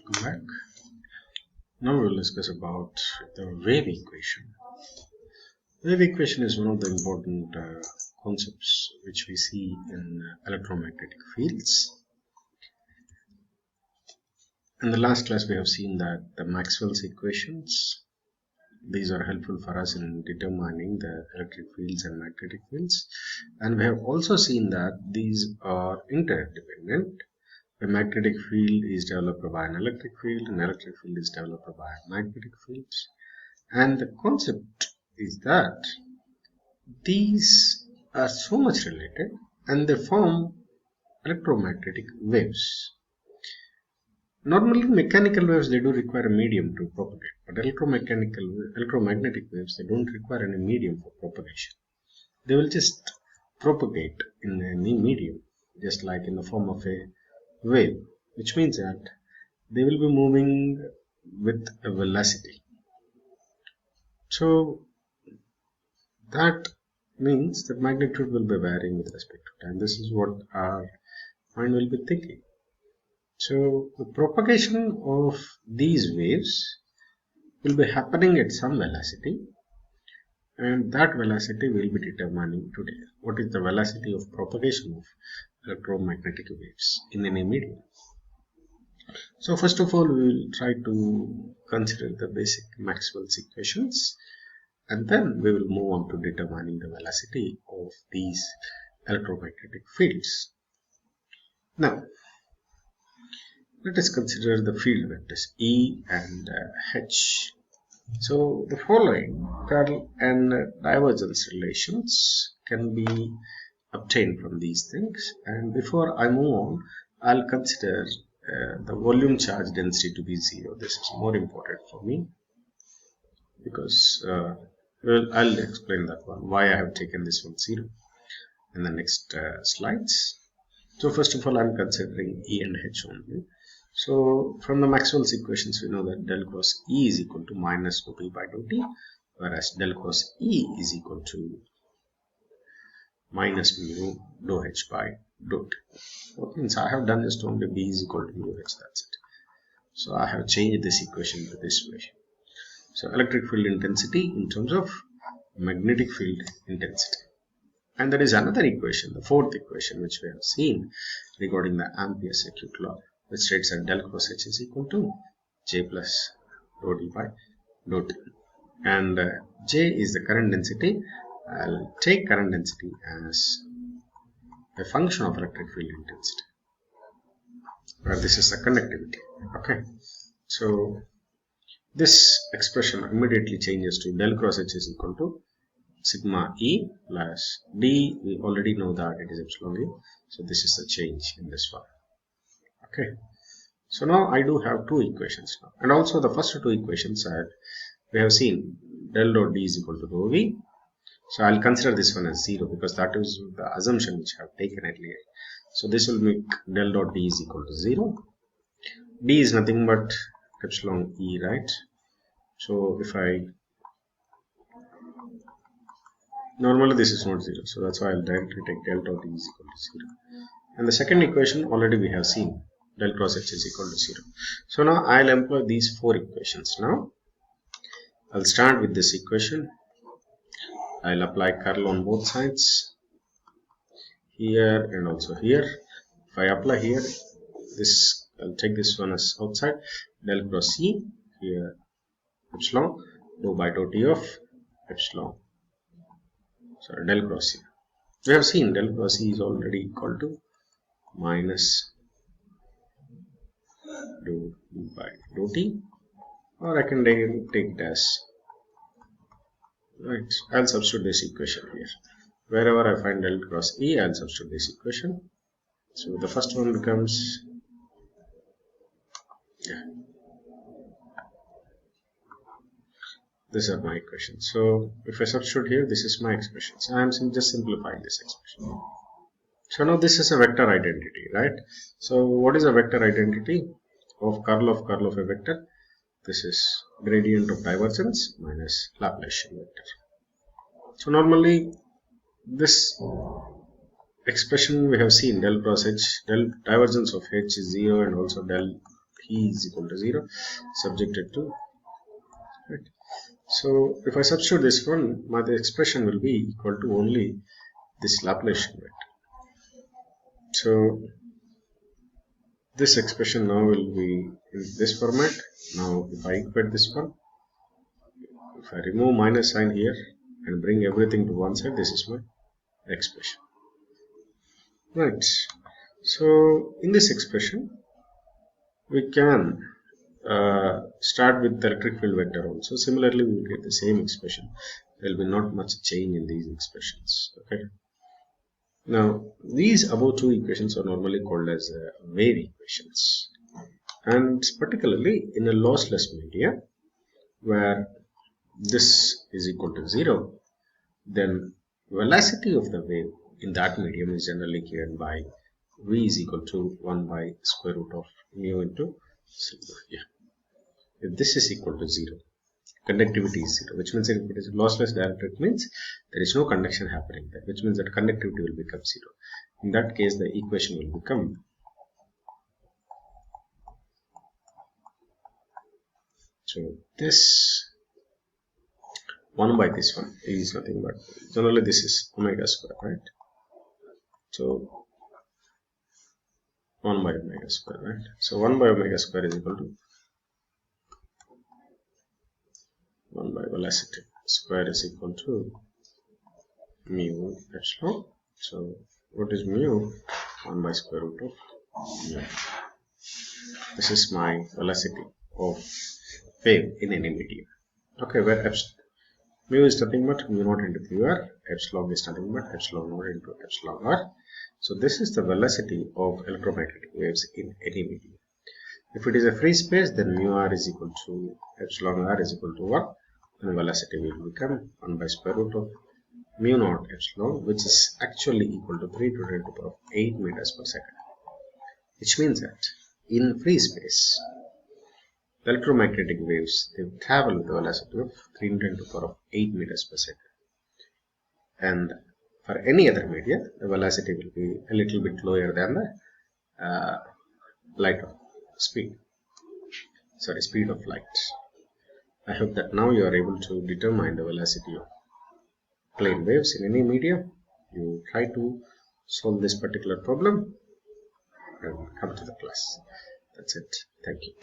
Welcome back. Now we will discuss about the wave equation. Wave equation is one of the important concepts which we see in electromagnetic fields. In the last class we have seen that the Maxwell's equations, these are helpful for us in determining the electric fields and magnetic fields, and we have also seen that these are interdependent. A magnetic field is developed by an electric field, an electric field is developed by a magnetic field. And the concept is that these are so much related and they form electromagnetic waves. Normally, mechanical waves they do require a medium to propagate, but electromagnetic waves they don't require any medium for propagation. They will just propagate in any medium, just like in the form of a wave, which means that they will be moving with a velocity. So that means that magnitude will be varying with respect to time. This is what our mind will be thinking. So the propagation of these waves will be happening at some velocity, and that velocity will be determining today what is the velocity of propagation of electromagnetic waves in any medium. So first of all, we will try to consider the basic Maxwell's equations, and then we will move on to determining the velocity of these electromagnetic fields. Now, let us consider the field vectors E and H. So the following curl and divergence relations can be obtained from these things. And before I move on, I'll consider the volume charge density to be 0. This is more important for me because I'll explain that one, why I have taken this one 0 in the next slides. So first of all, I'm considering E and H only. So from the Maxwell's equations, we know that del cross E is equal to minus dou P by dou T, whereas del cross E is equal to minus mu dou H by dou T. What means I have done just only B is equal to mu H, that's it. So I have changed this equation to this way. So electric field intensity in terms of magnetic field intensity. And there is another equation, the fourth equation, which we have seen regarding the Ampere circuit law, which states that del cross H is equal to J plus dou D by dou T. And J is the current density. I'll take current density as a function of electric field intensity, where this is the conductivity. Okay, so this expression immediately changes to del cross H is equal to sigma E plus D. We already know that it is epsilon E. So this is the change in this one. Okay. So now I do have two equations now. And also the first two equations we have seen del dot D is equal to rho V. So I'll consider this one as 0 because that is the assumption which I have taken earlier. So this will make del dot D is equal to 0. D is nothing but epsilon E, right? So if I normally this is not 0, so that's why I'll directly take del dot D is equal to 0. And the second equation already we have seen, del cross H is equal to 0. So now I'll employ these four equations. Now I'll start with this equation. I'll apply curl on both sides, here and also here. If I apply here, this I'll take this one as outside, del cross C, here epsilon, dou by dou T of epsilon. Sorry, del cross C. We have seen del cross C is already equal to minus dou by dou T, or I can take it as, right, I'll substitute this equation here. Wherever I find del cross E, I'll substitute this equation. So the first one becomes, these are my equations. So if I substitute here, this is my expression. So I am just simplifying this expression. So now this is a vector identity, right? So what is a vector identity of curl of a vector? This is gradient of divergence minus Laplacian vector. So normally this expression we have seen del cross H, del divergence of H is 0 and also del p is equal to 0 subjected to, right? So if I substitute this one, my expression will be equal to only this Laplacian vector. So this expression now will be in this format. Now if I equate this one, if I remove minus sign here and bring everything to one side, this is my expression, right? So in this expression we can start with the electric field vector also. Similarly, we will get the same expression. There will be not much change in these expressions. Okay. Now, these above two equations are normally called as wave equations, and particularly in a lossless media where this is equal to 0, then velocity of the wave in that medium is generally given by v is equal to 1 by square root of mu into sigma. Yeah. If this is equal to 0, conductivity is 0, which means if it is lossless dielectric means there is no conduction happening there, which means that conductivity will become 0. In that case, the equation will become, so this 1 by this one is nothing but, generally this is omega square, right? So 1 by omega square, right? So 1 by omega square is equal to 1 by velocity square is equal to mu epsilon. So what is mu? 1 by square root of mu. This is my velocity of wave in any medium. Okay, where mu is nothing but mu naught into qr, epsilon is nothing but epsilon naught into epsilon r. So this is the velocity of electromagnetic waves in any medium. If it is a free space, then mu r is equal to epsilon r is equal to 1, and velocity will become 1 by square root of mu naught epsilon, which is actually equal to 3 to the 10 to the power of 8 meters per second. Which means that in free space, the electromagnetic waves, they travel with a velocity of 3 to the 10 to the power of 8 meters per second. And for any other media, the velocity will be a little bit lower than the speed of light. I hope that now you are able to determine the velocity of plane waves in any medium. You try to solve this particular problem and come to the class. That's it. Thank you.